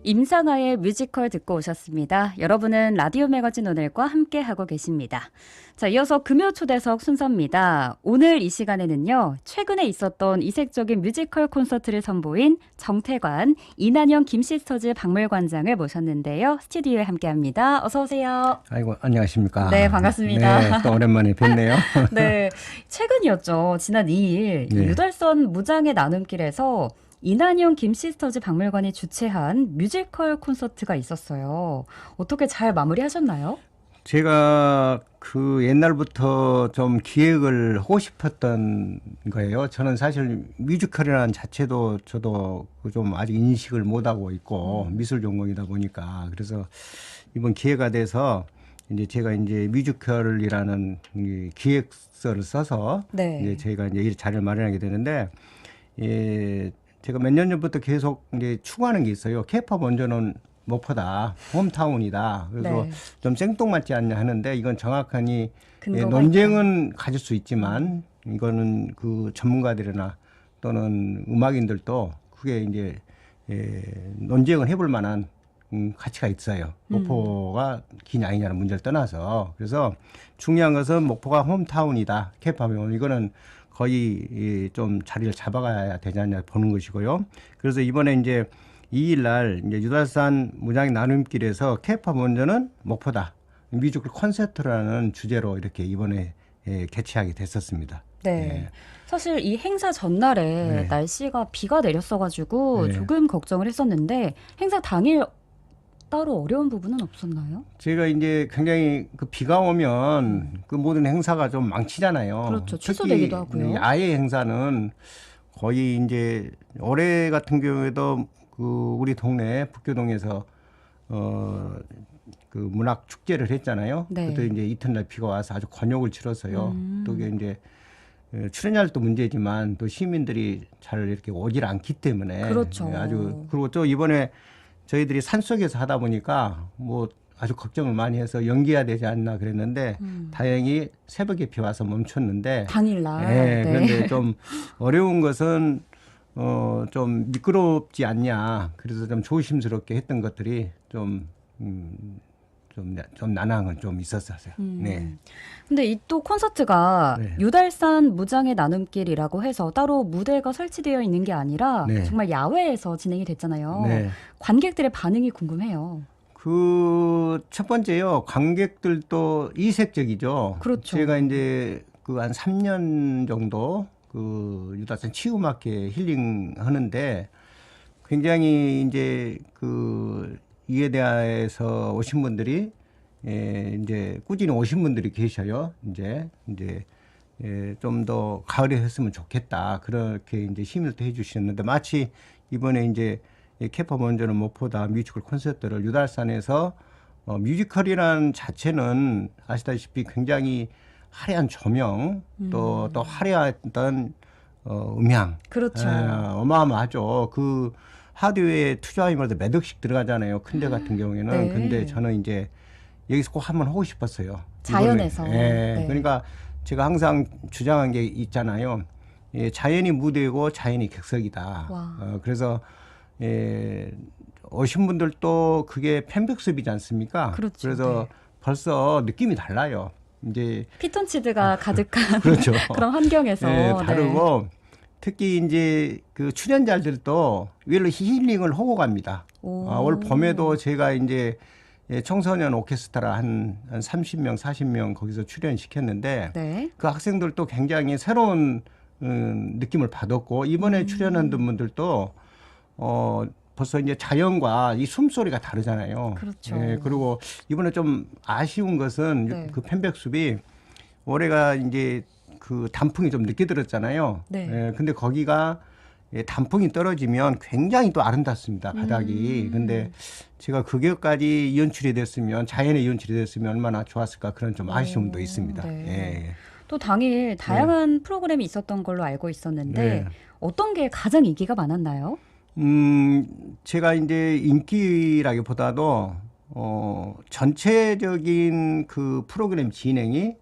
임상아의 뮤지컬 듣고 오셨습니다. 여러분은 라디오 매거진 오늘과 함께하고 계십니다. 자, 이어서 금요 초대석 순서입니다. 오늘 이 시간에는요, 최근에 있었던 이색적인 뮤지컬 콘서트를 선보인 정태관, 이난영 김시스터즈 박물관장을 모셨는데요. 스튜디오에 함께합니다. 어서 오세요. 아이고, 안녕하십니까. 네, 반갑습니다. 네, 또 오랜만에 뵙네요. 네, 최근이었죠. 지난 2일 네. 유달선 무장의 나눔길에서 이난영 김시스터즈 박물관이 주최한 뮤지컬 콘서트가 있었어요. 어떻게 잘 마무리하셨나요? 제가 그 옛날부터 좀 기획을 하고 싶었던 거예요. 저는 사실 뮤지컬이라는 자체도 저도 좀 아직 인식을 못하고 있고 미술 전공이다 보니까 그래서 이번 기회가 돼서 이제 제가 이제 뮤지컬이라는 이 기획서를 써서 네. 이제 저희가 이제 이 자리를 마련하게 되는데 제가 몇 년 전부터 계속 이제 추구하는 게 있어요. 케이팝 원조는 목포다, 홈타운이다. 그래서 네. 좀 생뚱맞지 않냐 하는데 이건 정확하니 근거가 논쟁은 가질 수 있지만 이거는 그 전문가들이나 또는 음악인들도 그게 이제 논쟁을 해볼 만한 가치가 있어요. 목포가 기냐 아니냐는 문제를 떠나서. 그래서 중요한 것은 목포가 홈타운이다. 케이팝이 이거는 거의 좀 자리를 잡아가야 되지 않냐 보는 것이고요. 그래서 이번에 이제 2일 날 이제 유달산 무장의 나눔길에서 케이팝 원조는 목포다. 뮤지컬 콘서트라는 주제로 이렇게 이번에 개최하게 됐었습니다. 네. 사실 이 행사 전날에 네. 날씨가 비가 내렸어가지고 네. 조금 걱정을 했었는데 행사 당일 따로 어려운 부분은 없었나요? 제가 이제 굉장히 그 비가 오면 그 모든 행사가 좀 망치잖아요. 그렇죠. 특히 취소되기도 하고요. 야외 행사는 거의 이제 올해 같은 경우에도 그 우리 동네 북교동에서 그 문학 축제를 했잖아요. 네. 그때 이제 이튿날 비가 와서 아주 곤욕을 치렀어요. 또 이게 이제 출연료도 문제지만 또 시민들이 잘 이렇게 오질 않기 때문에 그렇죠. 아주 그리고 또 이번에 저희들이 산속에서 하다 보니까 뭐 아주 걱정을 많이 해서 연기해야 되지 않나 그랬는데 다행히 새벽에 비 와서 멈췄는데 당일날. 네, 그런데 좀 어려운 것은 좀 미끄럽지 않냐 그래서 좀 조심스럽게 했던 것들이 좀 난항은 좀 있었어요. 네. 근데 이 또 콘서트가 네. 유달산 무장의 나눔길이라고 해서 따로 무대가 설치되어 있는 게 아니라 네. 정말 야외에서 진행이 됐잖아요. 네. 관객들의 반응이 궁금해요. 그 첫 번째요. 관객들도 이색적이죠. 그렇죠. 제가 이제 그 한 3년 정도 그 유달산 치유음악회 힐링 하는데 굉장히 이제 그 이에 대해서 오신 분들이 이제 꾸준히 오신 분들이 계셔요. 이제 좀 더 가을에 했으면 좋겠다. 그렇게 이제 힘을 해 주셨는데 마치 이번에 이제 케이팝 원조는 목포다 뮤지컬 콘서트를 유달산에서 뮤지컬이라는 자체는 아시다시피 굉장히 화려한 조명 또 화려했던 음향 그렇죠. 어마어마하죠. 그 하드웨어에 투자하면서 몇 억씩 들어가잖아요. 큰 데 같은 경우에는. 네. 근데 저는 이제 여기서 꼭 한번 하고 싶었어요. 자연에서. 이번에. 네. 그러니까 제가 항상 주장한 게 있잖아요. 자연이 무대고 자연이 객석이다. 와. 그래서 오신 분들도 그게 팬백습이지 않습니까? 그렇죠. 그래서 네. 벌써 느낌이 달라요. 이제 피톤치드가 가득한 그렇죠. 그런 환경에서. 다르고 특히 이제 그 출연자들도 윌로 힐링을 하고 갑니다. 오. 올 봄에도 제가 이제 청소년 오케스트라 한 30명, 40명 거기서 출연시켰는데 네. 그 학생들도 굉장히 새로운 느낌을 받았고 이번에 출연한 분들도 벌써 이제 자연과 이 숨소리가 다르잖아요. 그렇죠. 그리고 이번에 좀 아쉬운 것은 네. 그 편백숲이 올해가 이제 그 단풍이 좀 늦게 들었잖아요. 네. 근데 거기가 단풍이 떨어지면 굉장히 또 아름답습니다. 바닥이. 근데 제가 그게까지 연출이 됐으면 자연의 연출이 됐으면 얼마나 좋았을까 그런 좀 아쉬움도 있습니다. 네. 예. 또 당일 다양한 프로그램이 있었던 걸로 알고 있었는데 네. 어떤 게 가장 인기가 많았나요? 제가 이제 인기라기보다도 전체적인 그 프로그램 진행이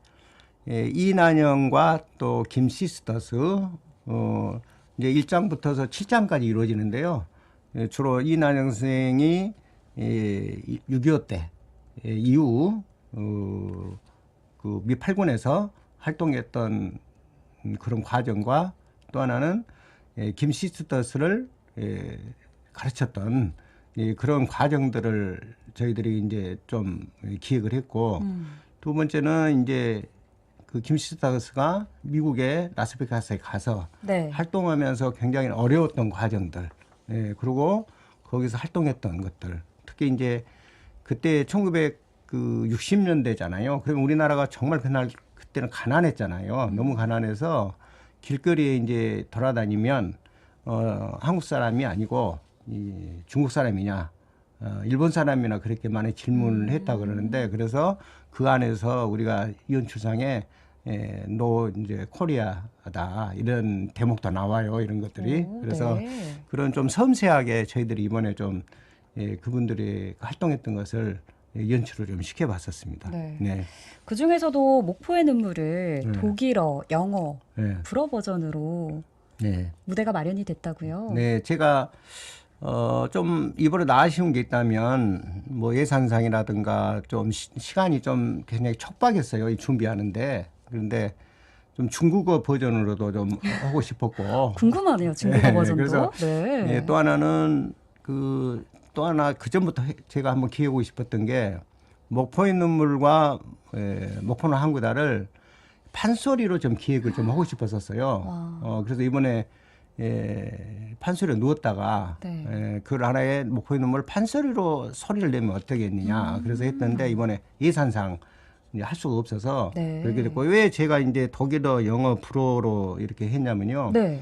이난영과 또 김시스터스 이제 1장부터서 7장까지 이루어지는데요. 주로 이난영 선생이 6.25 때 이후 그 미 8군에서 활동했던 그런 과정과 또 하나는 김시스터스를 가르쳤던 그런 과정들을 저희들이 이제 좀 기획을 했고 두 번째는 이제 그 김시스터스가 미국의 라스베가스에 가서 네. 활동하면서 굉장히 어려웠던 과정들, 그리고 거기서 활동했던 것들, 특히 이제 그때 1960년대잖아요. 그러면 우리나라가 정말 그때는 가난했잖아요. 너무 가난해서 길거리에 이제 돌아다니면 한국 사람이 아니고 중국 사람이냐, 일본 사람이나 그렇게 많이 질문을 했다 그러는데, 그래서 그 안에서 우리가 이연출상에 노 이제 코리아다 이런 대목도 나와요. 이런 것들이. 그래서 네. 그런 좀 섬세하게 저희들이 이번에 좀 그분들이 활동했던 것을 연출을 좀 시켜봤었습니다. 네. 네. 그 중에서도 목포의 눈물을 네. 독일어, 영어, 네. 불어 버전으로 네. 무대가 마련이 됐다고요? 네, 제가 좀 이번에 아쉬운 게 있다면 뭐 예산상이라든가 좀 시간이 좀 굉장히 촉박했어요. 이 준비하는데. 그런데 좀 중국어 버전으로도 좀 하고 싶었고. 궁금하네요, 중국어 네, 버전도. 그래서 네. 또 하나는 또 하나 그 전부터 제가 한번 기회하고 싶었던 게 목포의 눈물과 목포는 항구다를 판소리로 좀 기획을 좀 하고 싶었었어요. 그래서 이번에 판소리를 누웠다가 네. 그걸 하나의 목포의 눈물 판소리로 소리를 내면 어떻겠느냐. 그래서 했는데 이번에 예산상 이제 할 수가 없어서 네. 그렇게 됐고, 왜 제가 이제 독일어, 영어, 불어로 이렇게 했냐면요. 네.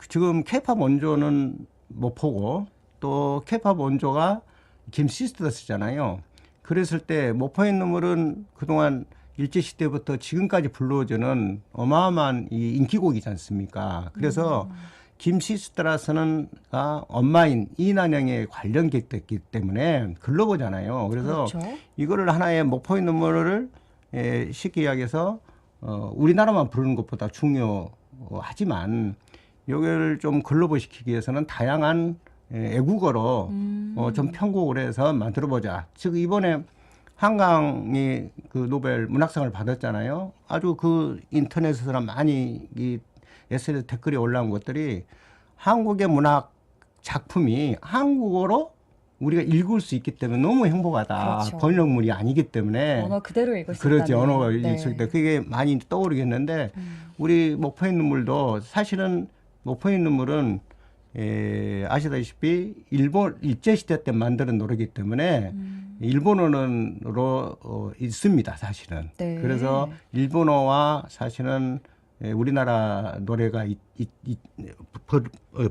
지금 케이팝 원조는 목포고 또 케이팝 원조가 김시스터스잖아요. 그랬을 때 목포의 눈물은 그동안 일제시대부터 지금까지 불러오는 어마어마한 이 인기곡이지 않습니까? 그래서 김시스터라서는 엄마인 이난영에 관련됐기 때문에 글로거잖아요. 그래서 그렇죠. 이거를 하나의 목포의 눈물을 쉽게 이야기해서 우리나라만 부르는 것보다 중요하지만 여기를 좀 글로벌 시키기 위해서는 다양한 애국어로 좀 편곡을 해서 만들어보자. 즉 이번에 한강이 그 노벨 문학상을 받았잖아요. 아주 그 인터넷에서나 많이 이 SNS 댓글이 올라온 것들이 한국의 문학 작품이 한국어로 우리가 읽을 수 있기 때문에 너무 행복하다. 그렇죠. 번역물이 아니기 때문에. 언어 그대로 읽을 수 그렇지. 있다는. 언어가 네. 있을 때 그게 많이 떠오르겠는데 우리 목포의 눈물도 사실은 목포의 눈물은 아시다시피 일본 일제시대 때 만드는 노래이기 때문에 일본어로 있습니다. 사실은. 네. 그래서 일본어와 사실은 우리나라 노래가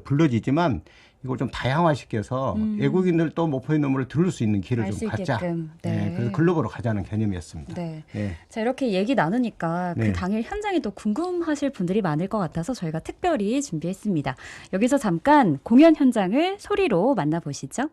불러지지만 이걸 좀 다양화시켜서 외국인들도 목포의 눈물을 들을 수 있는 길을 알 좀 수 갖자. 있게끔. 네. 그래서 글로벌로 가자는 개념이었습니다. 네. 네. 자, 이렇게 얘기 나누니까 그 네. 당일 현장이 또 궁금하실 분들이 많을 것 같아서 저희가 특별히 준비했습니다. 여기서 잠깐 공연 현장을 소리로 만나보시죠.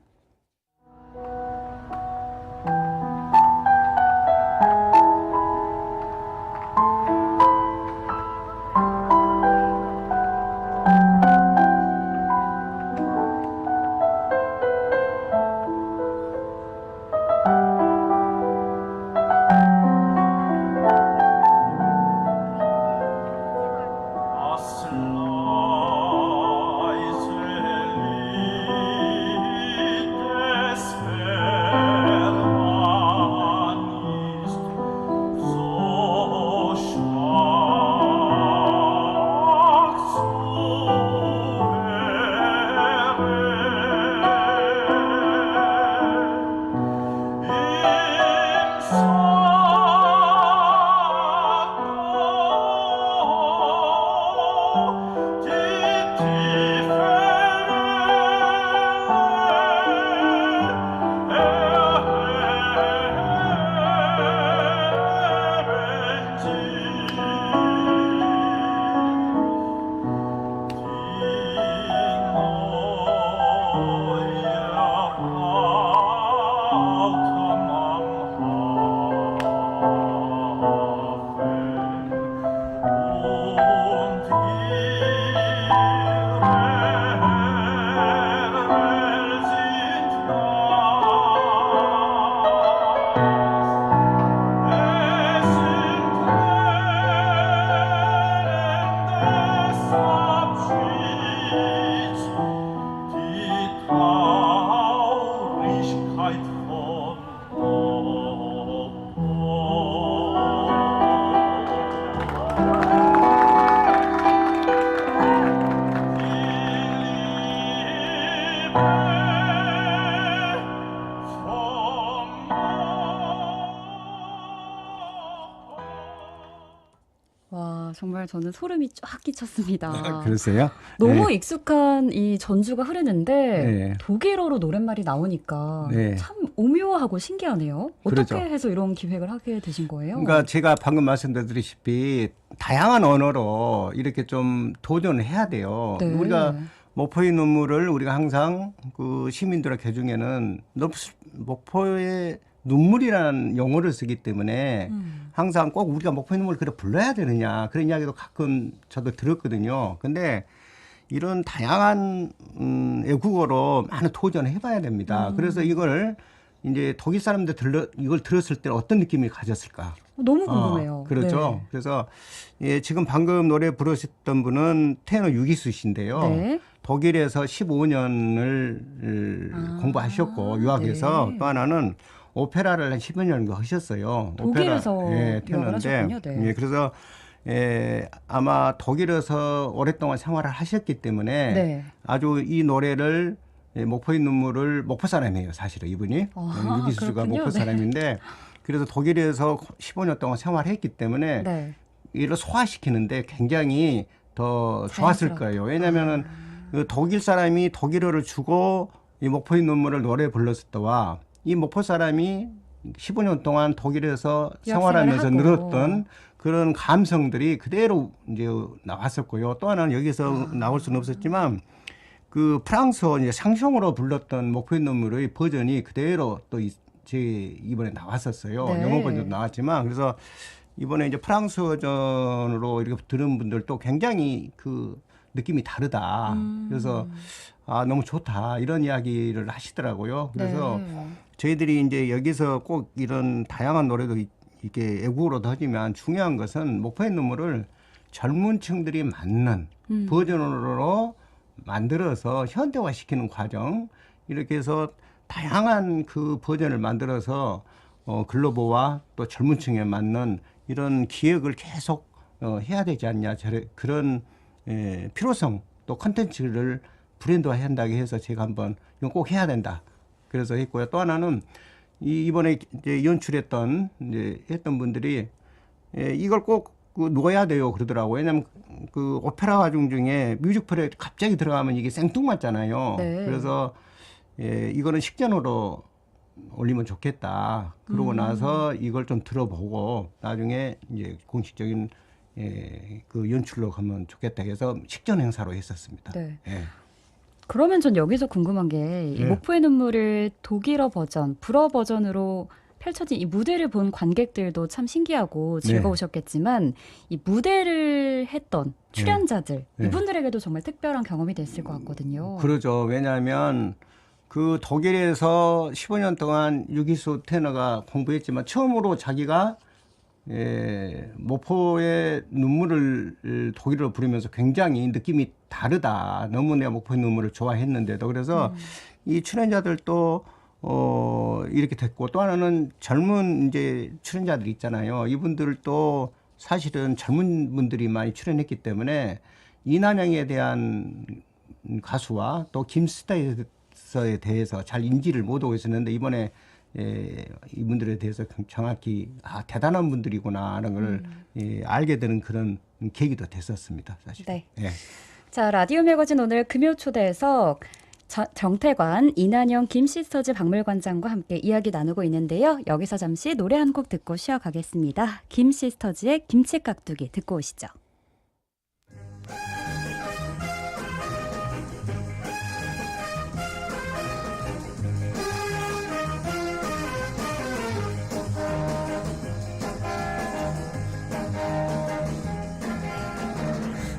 정말 저는 소름이 쫙 끼쳤습니다. 그러세요? 너무 네. 익숙한 이 전주가 흐르는데 네. 독일어로 노랫말이 나오니까 네. 참 오묘하고 신기하네요. 어떻게 그러죠. 해서 이런 기획을 하게 되신 거예요? 그러니까 제가 방금 말씀드렸다시피 다양한 언어로 이렇게 좀 도전을 해야 돼요. 네. 우리가 목포의 눈물을 우리가 항상 그 시민들의 개중에는 목포의 눈물이라는 용어를 쓰기 때문에 항상 꼭 우리가 목포의 눈물을 그래 불러야 되느냐 그런 이야기도 가끔 저도 들었거든요. 근데 이런 다양한 외국어로 많은 도전을 해봐야 됩니다. 그래서 이걸 이제 독일 사람들 이걸 들었을 때 어떤 느낌이 가졌을까? 너무 궁금해요. 그렇죠. 네. 그래서 예, 지금 방금 노래 부르셨던 분은 테너 유기수 씨인데요. 네. 독일에서 15년을 공부하셨고 유학해서 네. 또 하나는 오페라를 한 10여 년 하셨어요. 독일에서 오페라, 예, 유학을 테너인데 하셨군요. 네. 예, 그래서 아마 독일에서 오랫동안 생활을 하셨기 때문에 네. 아주 이 노래를 목포의 눈물을 목포 사람이에요, 사실은 이분이. 유기수 씨가 그렇군요. 목포 사람인데 그래서 독일에서 15년 동안 생활했기 때문에 네. 이를 소화시키는데 굉장히 더 좋았을 거예요. 왜냐하면은 그 독일 사람이 독일어를 주고 이 목포의 눈물을 노래 불렀을 때와 이 목포 사람이 15년 동안 독일에서 생활하면서 하고. 늘었던 그런 감성들이 그대로 이제 나왔었고요. 또 하나는 여기서 나올 수는 없었지만 그 프랑스어 이제 상송으로 불렀던 목포의 눈물의 버전이 그대로 또 제 이번에 나왔었어요. 네. 영어 버전도 나왔지만 그래서 이번에 이제 프랑스 버전으로 이렇게 들은 분들도 굉장히 그 느낌이 다르다. 그래서 너무 좋다 이런 이야기를 하시더라고요. 그래서 네. 저희들이 이제 여기서 꼭 이런 다양한 노래도 이렇게 애국어로도 하지만 중요한 것은 목포의 눈물을 젊은 층들이 맞는 버전으로 만들어서 현대화시키는 과정 이렇게 해서 다양한 그 버전을 만들어서 글로벌와 또 젊은 층에 맞는 이런 기획을 계속 해야 되지 않냐 그런 필요성 또 컨텐츠를 브랜드화해야 한다고 해서 제가 한번 이건 꼭 해야 된다 그래서 했고요. 또 하나는 이번에 이제 연출했던 이제 했던 분들이 이걸 꼭 넣어야 돼요 그러더라고요. 왜냐하면 그 오페라 가중 중에 뮤직컬에 갑자기 들어가면 이게 생뚱맞잖아요. 네. 그래서 이거는 식전으로 올리면 좋겠다. 그러고 나서 이걸 좀 들어보고 나중에 이제 공식적인 그 연출로 가면 좋겠다 해서 식전 행사로 했었습니다. 네. 예. 그러면 전 여기서 궁금한 게 이 네. 목포의 눈물을 독일어 버전, 불어 버전으로 펼쳐진 이 무대를 본 관객들도 참 신기하고 즐거우셨겠지만 이 무대를 했던 출연자들 네. 이분들에게도 정말 특별한 경험이 됐을 것 같거든요. 그러죠. 왜냐하면 그 독일에서 15년 동안 유기수 테너가 공부했지만 처음으로 자기가 목포의 눈물을 독일어로 부르면서 굉장히 느낌이 다르다. 너무 내가 목포의 눈물을 좋아했는데도 그래서 이 출연자들도 이렇게 됐고 또 하나는 젊은 이제 출연자들 있잖아요. 이분들도 사실은 젊은 분들이 많이 출연했기 때문에 이난영에 대한 가수와 또 김스타에 대해서 잘 인지를 못하고 있었는데 이번에 이분들에 대해서 정확히 대단한 분들이구나 하는 걸 알게 되는 그런 계기도 됐었습니다. 사실. 네. 예. 자, 라디오 매거진 오늘 금요 초대석 정태관, 이난영, 김시스터즈 박물관장과 함께 이야기 나누고 있는데요. 여기서 잠시 노래 한 곡 듣고 쉬어가겠습니다. 김시스터즈의 김치깍두기 듣고 오시죠.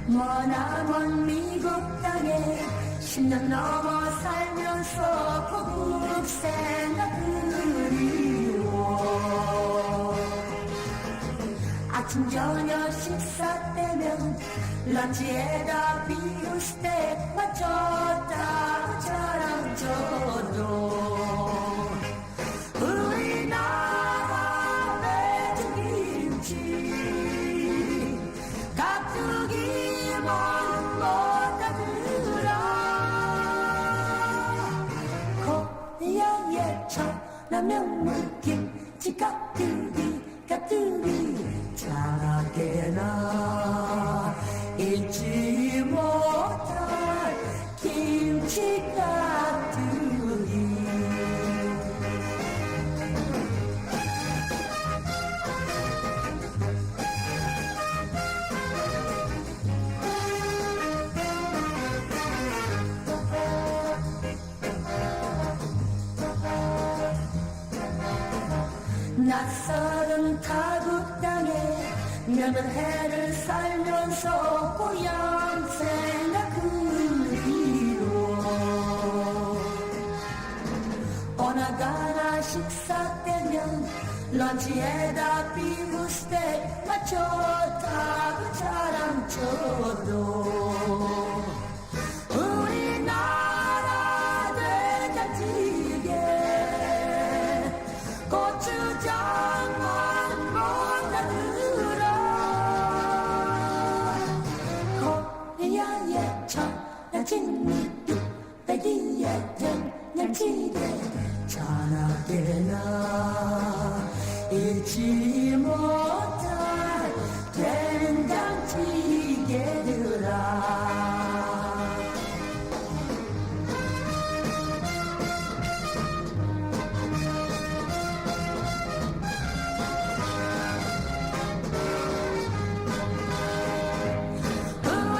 머나먼 미국 땅에 10년 넘어 살면서 고국 생각 그리워 아침 저녁 식사 때면 런치에다 비우스테 맞췄다 자랑쳐도 우리나라 매주김치 깍두기만 못하더라 고향의 천라면 물김치 깍두기 깍두기 자라게나 김치 깍두기 낯설은 타국 땅에 몇몇 해를 살면서 고향 생각 그리로 어느 가나 식사 때면 런치에다 비프스테이크 맞춰 타고 자랑 쳐도 우리나라 된장찌개 고추장만 못하더라 코리아의 청양진미 뚝배기에 된장찌개 전화기나 잊지 못할 된장찌개들아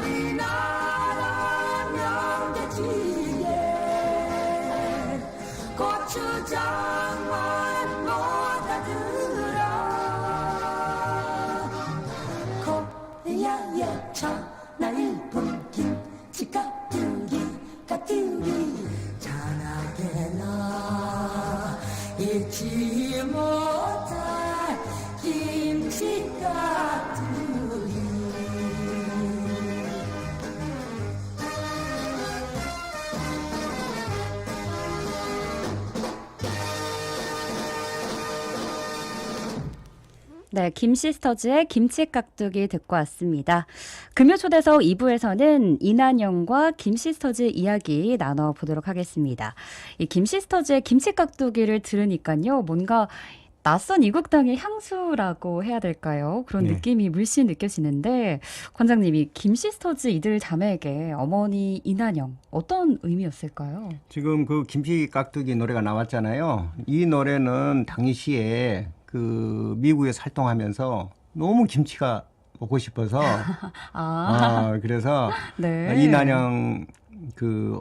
우리나라 명태찌개 고추장만 못하더라 코리아의 천하일품 김치 깍두기 자나게나 잊지 못할 김치 깍두기 네, 김시스터즈의 김치깍두기 듣고 왔습니다. 금요초대석 2부에서는 이난영과 김시스터즈 이야기 나눠보도록 하겠습니다. 이 김시스터즈의 김치깍두기를 들으니까요, 뭔가 낯선 이국 땅의 향수라고 해야 될까요? 그런 네. 느낌이 물씬 느껴지는데, 관장님이 김시스터즈 이들 자매에게 어머니 이난영, 어떤 의미였을까요? 지금 그 김치 깍두기 노래가 나왔잖아요. 이 노래는 당시에 그 미국에서 활동하면서 너무 김치가 먹고 싶어서 그래서 네. 이난영 그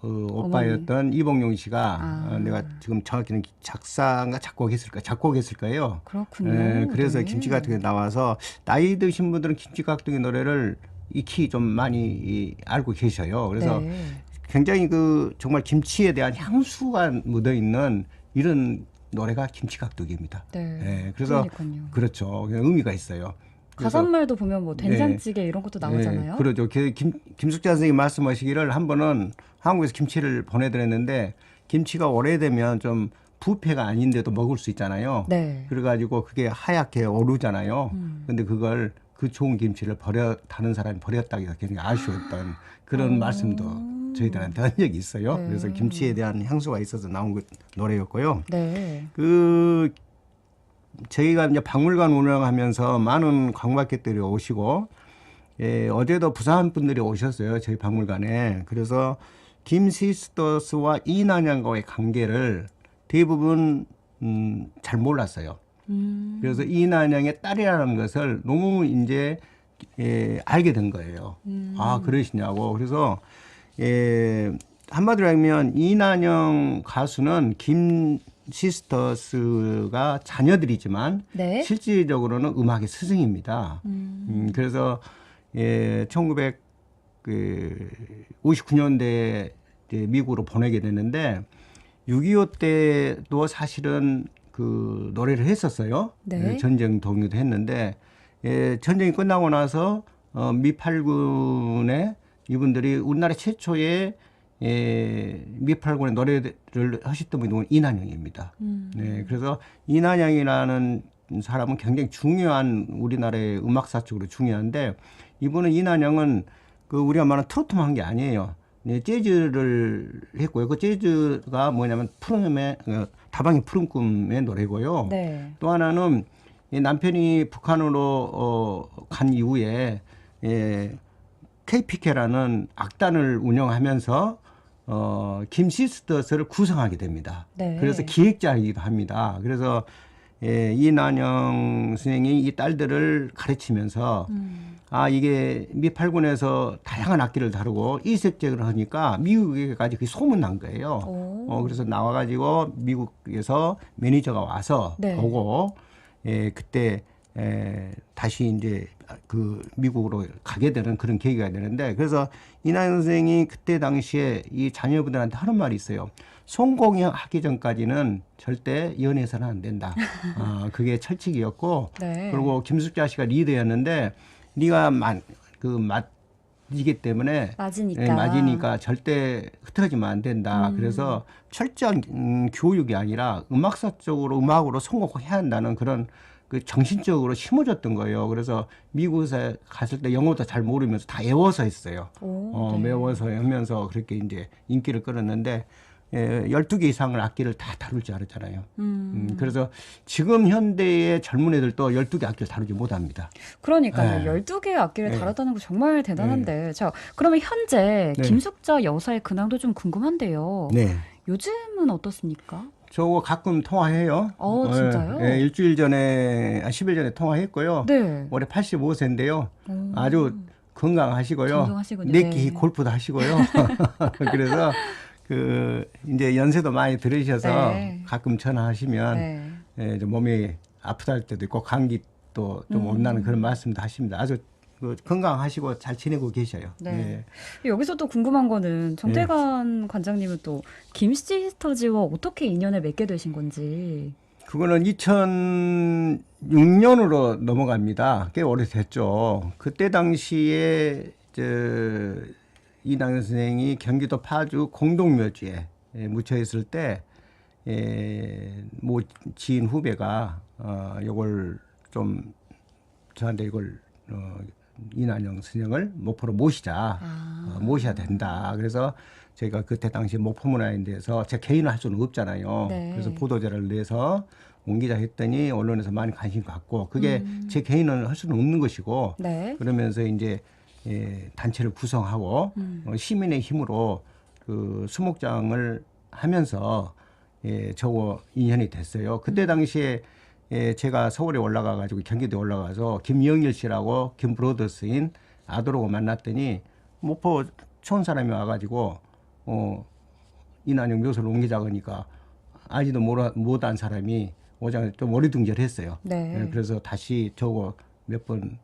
오빠였던 이봉용 씨가 내가 지금 정확히는 작사가 작곡했을 거예요. 그렇군요. 그래서 네. 김치 깍두기 나와서 나이 드신 분들은 김치 깍두기 노래를 익히 좀 많이 알고 계셔요. 그래서 네. 굉장히 그 정말 김치에 대한 향수가 묻어 있는 이런 노래가 김치 깍두기입니다. 네. 그래서 그러니까요. 그렇죠. 의미가 있어요. 그래서 가사말도 보면 뭐 된장찌개 이런 것도 나오잖아요. 그러죠. 김숙자 선생님 말씀하시기를 한 번은 한국에서 김치를 보내드렸는데 김치가 오래되면 좀 부패가 아닌데도 먹을 수 있잖아요. 네. 그래가지고 그게 하얗게 오르잖아요. 근데 그걸 그 좋은 김치를 다른 사람이 버렸다기 해서 굉장히 아쉬웠던 그런 말씀도 저희들한테 한 적이 있어요. 네. 그래서 김치에 대한 향수가 있어서 나온 노래였고요. 네. 저희가 이제 박물관 운영하면서 많은 관광객들이 오시고, 어제도 부산 분들이 오셨어요. 저희 박물관에. 그래서 김시스터스와 이난영과의 관계를 대부분 잘 몰랐어요. 그래서 이난영의 딸이라는 것을 너무 이제 알게 된 거예요. 아, 그러시냐고. 그래서 한마디로 하면 이난영 가수는 김시스터스가 자녀들이지만 네. 실질적으로는 음악의 스승입니다. 그래서 1959년대에 미국으로 보내게 됐는데 6.25 때도 사실은 그 노래를 했었어요. 네. 전쟁 동요도 했는데 전쟁이 끝나고 나서 미8군에 이분들이 우리나라 최초의 미8군의 노래를 하셨던 분이 이난영입니다. 네, 그래서 이난영이라는 사람은 굉장히 중요한 우리나라의 음악사 쪽으로 중요한데 이분은 이난영은 그 우리가 말하는 트로트만 한 게 아니에요. 네, 재즈를 했고요. 그 재즈가 뭐냐면 다방의 푸른 꿈의 노래고요. 네. 또 하나는 남편이 북한으로 간 이후에 KPK라는 악단을 운영하면서 김시스터스를 구성하게 됩니다. 네. 그래서 기획자이기도 합니다. 그래서 이난영 선생이 이 딸들을 가르치면서 이게 미8군에서 다양한 악기를 다루고 이색적으로 하니까 미국에까지 그게 소문난 거예요. 그래서 나와가지고 미국에서 매니저가 와서 네. 보고 그때 다시 이제 그 미국으로 가게 되는 그런 계기가 되는데, 그래서 이난영 선생이 그때 당시에 이 자녀분들한테 하는 말이 있어요. 성공이 하기 전까지는 절대 연애해서는 안 된다. 그게 철칙이었고, 네. 그리고 김숙자 씨가 리더였는데 네가 맞이기 때문에 맞으니까. 맞으니까 절대 흐트러지면 안 된다. 그래서 철저한 교육이 아니라 음악사적으로 음악으로 성공해야 한다는 그런 그 정신적으로 심어줬던 거예요. 그래서 미국에 갔을 때 영어도 잘 모르면서 다 외워서 했어요. 네. 외워서 하면서 그렇게 이제 인기를 끌었는데 12개 이상을 악기를 다 다룰 줄 알았잖아요. 그래서 지금 현대의 젊은 애들도 12개 악기를 다루지 못합니다. 그러니까요. 네. 12개의 악기를 네. 다뤘다는 거 정말 대단한데. 자, 그러면 현재 네. 김숙자 여사의 근황도 좀 궁금한데요. 네. 요즘은 어떻습니까? 저거 가끔 통화해요. 진짜요? 일주일 전에, 10일 전에 통화했고요. 네. 올해 85세인데요. 아주 건강하시고요. 건강하시군요. 내끼 네. 골프도 하시고요. 그래서 이제 연세도 많이 들으셔서 네. 가끔 전화하시면 좀 몸이 아프다 할 때도 있고 감기도 좀 온다는 그런 말씀도 하십니다. 아주 건강하시고 잘 지내고 계셔요. 네. 여기서 또 궁금한 거는 정태관 관장님은 또 김시스터즈와 어떻게 인연을 맺게 되신 건지. 그거는 2006년으로 넘어갑니다. 꽤 오래됐죠. 그때 당시에 이난영 선생이 경기도 파주 공동묘지에 묻혀 있을 때, 뭐 지인 후배가 이걸 좀 저한테 이걸 이난영 선생을 목포로 모시자, 모셔야 된다. 그래서 제가 그때 당시 목포문화인대에서 제 개인을 할 수는 없잖아요. 네. 그래서 보도자를 내서 옮기자 했더니 언론에서 많이 관심 갖고 그게 제 개인을 할 수는 없는 것이고 네. 그러면서 이제 단체를 구성하고 시민의 힘으로 그 수목장을 하면서 저거 인연이 됐어요. 그때 당시에 제가 서울에 올라가 가지고 경기도에 올라가서 김영일 씨라고 김브로더스인 아도로고 만났더니 목포 촌 사람이 와가지고 이난영 묘소를 옮기자 그러니까 알지도 못한 사람이 오장에 좀 어리둥절했어요. 네. 그래서 다시 저거 몇 번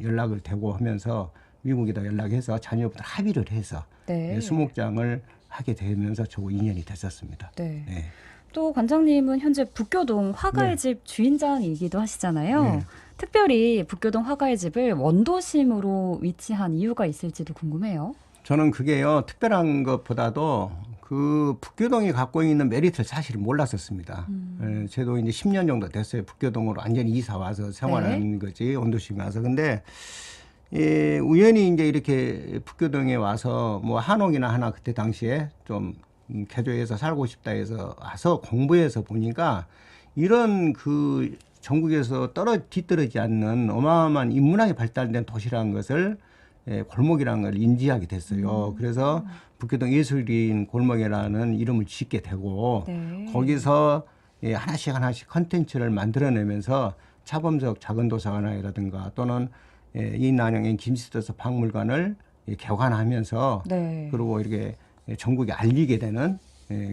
연락을 대고 하면서 미국에다 연락해서 자녀분들 합의를 해서 수목장을 하게 되면서 저거 인연이 됐었습니다. 네. 네. 또 관장님은 현재 북교동 화가의 집 주인장이기도 하시잖아요. 네. 특별히 북교동 화가의 집을 원도심으로 위치한 이유가 있을지도 궁금해요. 저는 그게요, 특별한 것보다도 그 북교동이 갖고 있는 메리트를 사실 몰랐었습니다. 저도 이제 10년 정도 됐어요. 북교동으로 완전히 이사 와서 생활하는 거지, 원도심에 와서. 근데 우연히 이제 이렇게 북교동에 와서 뭐 한옥이나 하나 그때 당시에 좀 개조해서 살고 싶다 해서 와서 공부해서 보니까 이런 그 전국에서 뒤떨어지지 않는 어마어마한 인문학이 발달된 도시라는 것을 골목이라는 걸 인지하게 됐어요. 그래서 북교동 예술인 골목이라는 이름을 짓게 되고 거기서 하나씩 컨텐츠를 만들어내면서 차범석 작은 도서관이라든가 또는 이난영의 김시스터스 박물관을 개관하면서 그리고 이렇게 전국에 알리게 되는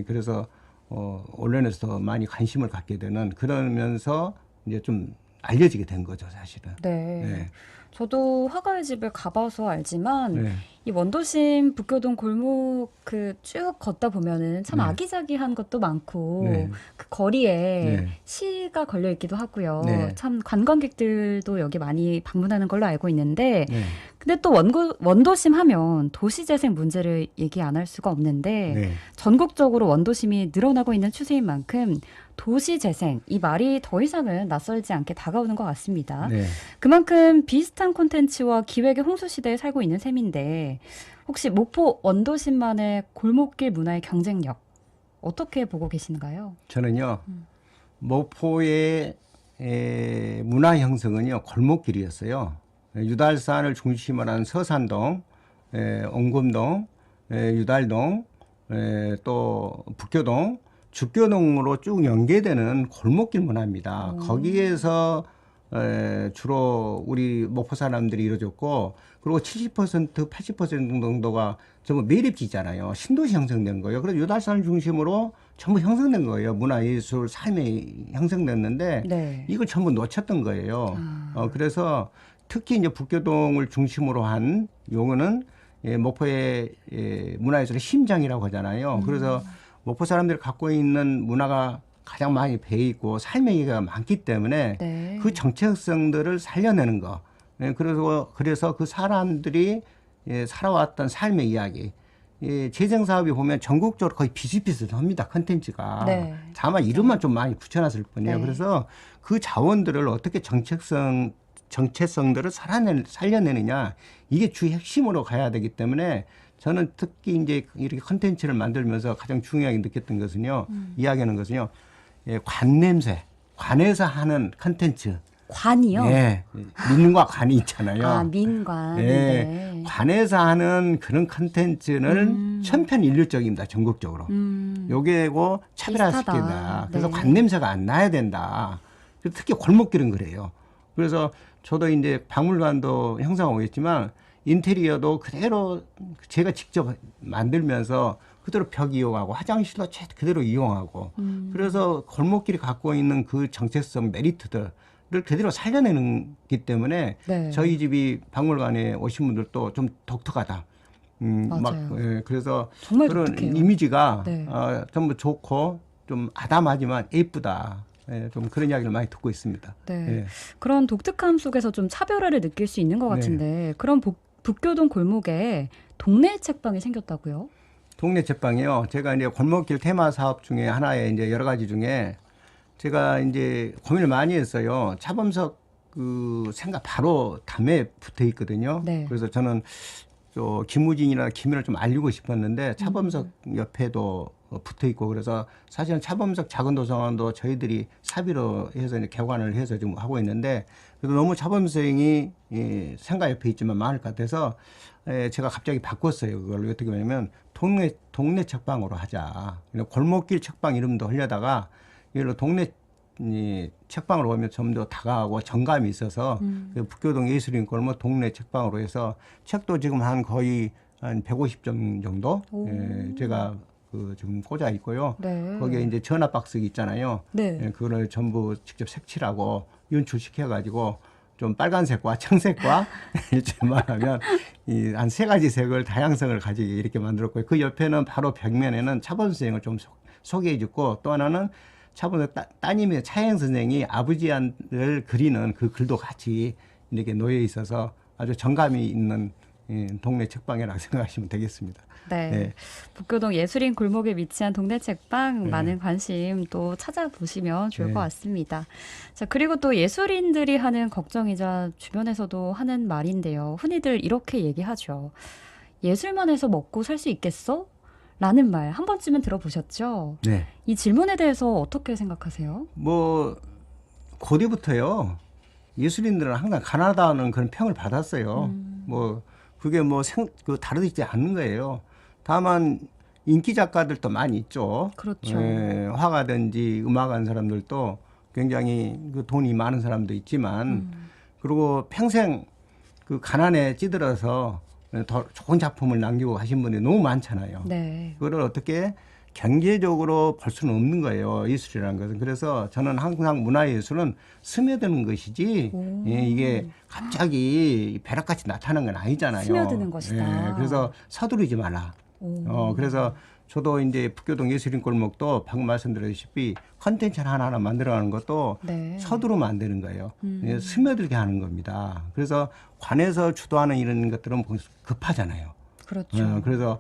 그래서 언론에서 많이 관심을 갖게 되는 그러면서 이제 좀 알려지게 된 거죠, 사실은. 네. 저도 화가의 집을 가봐서 알지만 네. 이 원도심 북교동 골목 그 쭉 걷다 보면은 참 네. 아기자기한 것도 많고 네. 그 거리에 네. 시가 걸려 있기도 하고요. 네. 참 관광객들도 여기 많이 방문하는 걸로 알고 있는데 네. 근데 또 원도심 하면 도시재생 문제를 얘기 안 할 수가 없는데 네. 전국적으로 원도심이 늘어나고 있는 추세인 만큼 도시재생 이 말이 더 이상은 낯설지 않게 다가오는 것 같습니다. 네. 그만큼 비슷한 콘텐츠와 기획의 홍수시대에 살고 있는 셈인데 혹시 목포 원도심만의 골목길 문화의 경쟁력 어떻게 보고 계신가요? 저는요, 목포의 문화 형성은요, 골목길이었어요. 유달산을 중심으로 한 서산동, 옹금동, 유달동, 또 북교동, 죽교동으로 쭉 연계되는 골목길 문화입니다. 거기에서 주로 우리 목포 사람들이 이루어졌고, 그리고 70%, 80% 정도가 전부 매립지잖아요. 신도시 형성된 거예요. 그래서 유달산을 중심으로 전부 형성된 거예요. 문화예술, 삶이 형성됐는데 네. 이걸 전부 놓쳤던 거예요. 그래서 특히 이제 북교동을 중심으로 한 요거는 목포의 문화예술의 심장이라고 하잖아요. 그래서 목포 사람들이 갖고 있는 문화가 가장 많이 배어 있고 삶의 얘기가 많기 때문에 네. 그 정체성들을 살려내는 거. 그래서 그 사람들이 살아왔던 삶의 이야기. 재생 사업이 보면 전국적으로 거의 비슷비슷합니다. 컨텐츠가. 네. 다만 이름만 좀 많이 붙여놨을 뿐이에요. 네. 그래서 그 자원들을 어떻게 정체성들을 살려내느냐, 이게 주 핵심으로 가야 되기 때문에 저는 특히 이제 이렇게 컨텐츠를 만들면서 가장 중요하게 느꼈던 것은요, 이야기하는 것은요, 관냄새, 관에서 하는 컨텐츠. 관이요? 네, 민과 관이 있잖아요. 아, 민관. 네, 네. 관에서 하는 그런 컨텐츠는 천편일률적입니다. 전국적으로. 요게고 차별화시킨다. 비슷하다. 그래서 네. 관냄새가 안 나야 된다. 특히 골목길은 그래요. 그래서 저도 이제 박물관도 형성하고 있지만 인테리어도 그대로 제가 직접 만들면서 그대로 벽 이용하고 화장실도 그대로 이용하고 그래서 골목길이 갖고 있는 그 정체성 메리트들을 그대로 살려내는기 때문에 네. 저희 집이 박물관에 오신 분들도 좀 독특하다. 맞아요. 그래서 정말 그런 독특해요. 이미지가 네. 전부 좋고 좀 아담하지만 예쁘다. 좀 그런 이야기를 많이 듣고 있습니다. 네. 예. 그런 독특함 속에서 좀 차별화를 느낄 수 있는 것 네. 같은데 그런 북교동 골목에 동네 책방이 생겼다고요? 동네 책방이요. 제가 이제 골목길 테마 사업 중에 하나에 이제 여러 가지 중에 제가 이제 고민을 많이 했어요. 차범석 그 생각 바로 담에 붙어 있거든요. 네. 그래서 저는 또 김우진이나 김현을 좀 알리고 싶었는데 차범석 옆에도 붙어 있고 그래서 사실은 차범석 작은 도서관도 저희들이 사비로 해서 이제 개관을 해서 지금 하고 있는데 그래도 너무 차범석이 생가 옆에 있지만 많을 것 같아서 제가 갑자기 바꿨어요. 그걸 어떻게 하냐면 동네 책방으로 하자. 골목길 책방 이름도 하려다가 이걸로 동네 책방으로 오면 좀 더 다가가고 정감이 있어서 그 북교동 예술인 골목 동네 책방으로 해서 책도 지금 한 거의 한 150점 정도 제가 그 지금 꽂아 있고요. 네. 거기에 이제 전화 박스 있잖아요. 네. 그거를 전부 직접 색칠하고 연출시켜가지고 좀 빨간색과 청색과 이렇게 말하면 한 세 가지 색을 다양성을 가지게 이렇게 만들었고요. 그 옆에는 바로 벽면에는 차범 선생을 좀 소개해 줬고 또 하나는 차범 따님의 차영 선생이 아버지를 그리는 그 글도 같이 이렇게 놓여 있어서 아주 정감이 있는 동네 책방이라고 생각하시면 되겠습니다. 네. 네. 북교동 예술인 골목에 위치한 동네 책방 네. 많은 관심 또 찾아보시면 좋을 네. 것 같습니다. 자, 그리고 또 예술인들이 하는 걱정이자 주변에서도 하는 말인데요. 흔히들 이렇게 얘기하죠. 예술만 해서 먹고 살 수 있겠어? 라는 말 한 번쯤은 들어보셨죠? 네. 이 질문에 대해서 어떻게 생각하세요? 뭐 고대부터요. 예술인들은 항상 가난하다는 그런 평을 받았어요. 뭐 그게 뭐 다르지 않는 거예요. 다만 인기 작가들도 많이 있죠. 그렇죠. 화가든지 음악하는 사람들도 굉장히 그 돈이 많은 사람도 있지만 그리고 평생 그 가난에 찌들어서 더 좋은 작품을 남기고 하신 분들이 너무 많잖아요. 네. 그걸 어떻게 경제적으로 볼 수는 없는 거예요. 예술이라는 것은. 그래서 저는 항상 문화예술은 스며드는 것이지 이게 갑자기 벼락같이 나타나는 건 아니잖아요. 스며드는 것이다. 그래서 서두르지 말라. 그래서 저도 이제 북교동 예술인 골목도 방금 말씀드렸다시피 컨텐츠 하나하나 만들어가는 것도 네. 서두르면 안 되는 거예요. 스며들게 하는 겁니다. 그래서 관에서 주도하는 이런 것들은 급하잖아요. 그렇죠. 그래서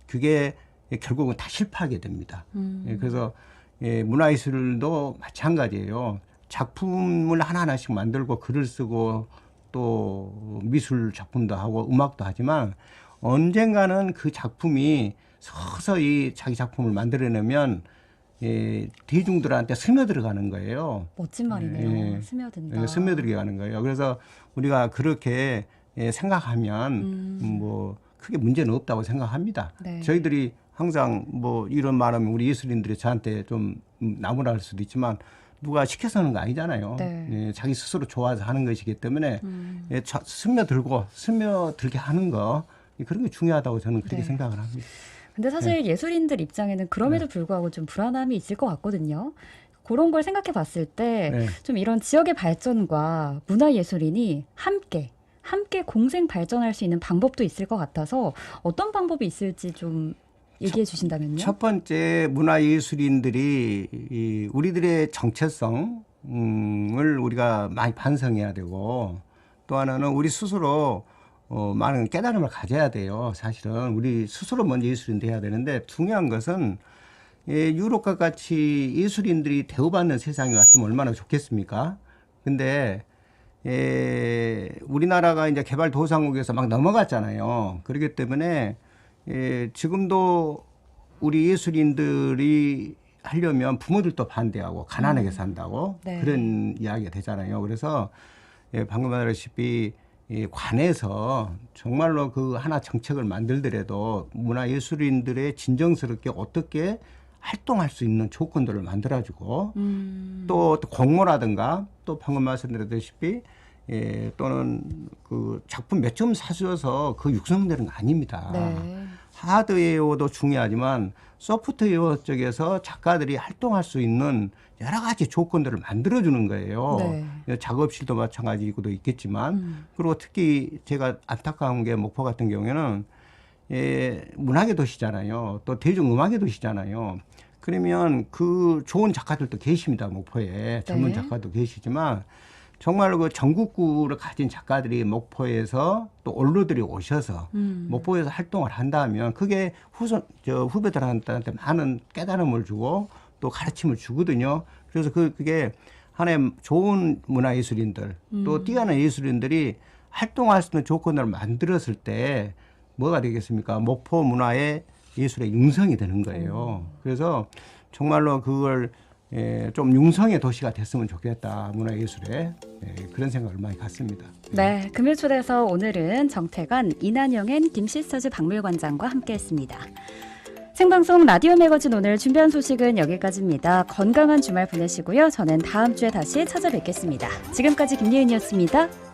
그게 결국은 다 실패하게 됩니다. 그래서 문화예술도 마찬가지예요. 작품을 하나하나씩 만들고 글을 쓰고 또 미술 작품도 하고 음악도 하지만 언젠가는 그 작품이 서서히 자기 작품을 만들어내면 대중들한테 스며들어가는 거예요. 멋진 말이네요. 예. 스며든다. 스며들게 가는 거예요. 그래서 우리가 그렇게 생각하면 뭐 크게 문제는 없다고 생각합니다. 네. 저희들이 항상 뭐 이런 말하면 우리 예술인들이 저한테 좀 나무라 할 수도 있지만 누가 시켜서 하는 거 아니잖아요. 네. 예, 자기 스스로 좋아서 하는 것이기 때문에 예, 스며들게 하는 거 그런 게 중요하다고 저는 그렇게 네. 생각을 합니다. 근데 사실 예술인들 입장에는 그럼에도 불구하고 좀 불안함이 있을 것 같거든요. 그런 걸 생각해 봤을 때 네. 좀 이런 지역의 발전과 문화예술인이 함께 공생 발전할 수 있는 방법도 있을 것 같아서 어떤 방법이 있을지 좀 얘기해 주신다면요. 첫 번째 문화예술인들이 우리들의 정체성을 우리가 많이 반성해야 되고 또 하나는 우리 스스로 많은 깨달음을 가져야 돼요. 사실은 우리 스스로 먼저 예술인 돼야 되는데 중요한 것은 유럽과 같이 예술인들이 대우받는 세상이 왔으면 얼마나 좋겠습니까? 근데 우리나라가 이제 개발도상국에서 막 넘어갔잖아요. 그렇기 때문에 지금도 우리 예술인들이 하려면 부모들도 반대하고 가난하게 산다고 네. 그런 이야기가 되잖아요. 그래서 방금 말했다시피 이 관에서 정말로 그 하나 정책을 만들더라도 문화예술인들의 진정스럽게 어떻게 활동할 수 있는 조건들을 만들어주고 또 공모라든가 또 방금 말씀드렸다시피 또는 그 작품 몇 점 사주어서 그 육성되는 거 아닙니다. 네. 하드웨어도 중요하지만 소프트웨어 쪽에서 작가들이 활동할 수 있는 여러 가지 조건들을 만들어주는 거예요. 네. 작업실도 마찬가지고도 있겠지만 그리고 특히 제가 안타까운 게 목포 같은 경우에는 문학의 도시잖아요. 또 대중음악의 도시잖아요. 그러면 그 좋은 작가들도 계십니다. 목포에 젊은 네. 작가도 계시지만 정말로 그 전국구를 가진 작가들이 목포에서 또 원로들이 오셔서 목포에서 활동을 한다면 그게 후배들한테 많은 깨달음을 주고 또 가르침을 주거든요. 그래서 그게 하나의 좋은 문화예술인들 또 뛰어난 예술인들이 활동할 수 있는 조건을 만들었을 때 뭐가 되겠습니까? 목포 문화의 예술의 융성이 되는 거예요. 그래서 정말로 그걸 좀 융성의 도시가 됐으면 좋겠다. 문화예술에 그런 생각을 많이 갖습니다. 네, 금요초대에서 오늘은 정태관, 이난영엔 김시서즈 박물관장과 함께했습니다. 생방송 라디오 매거진 오늘 준비한 소식은 여기까지입니다. 건강한 주말 보내시고요. 저는 다음 주에 다시 찾아뵙겠습니다. 지금까지 김예은이었습니다.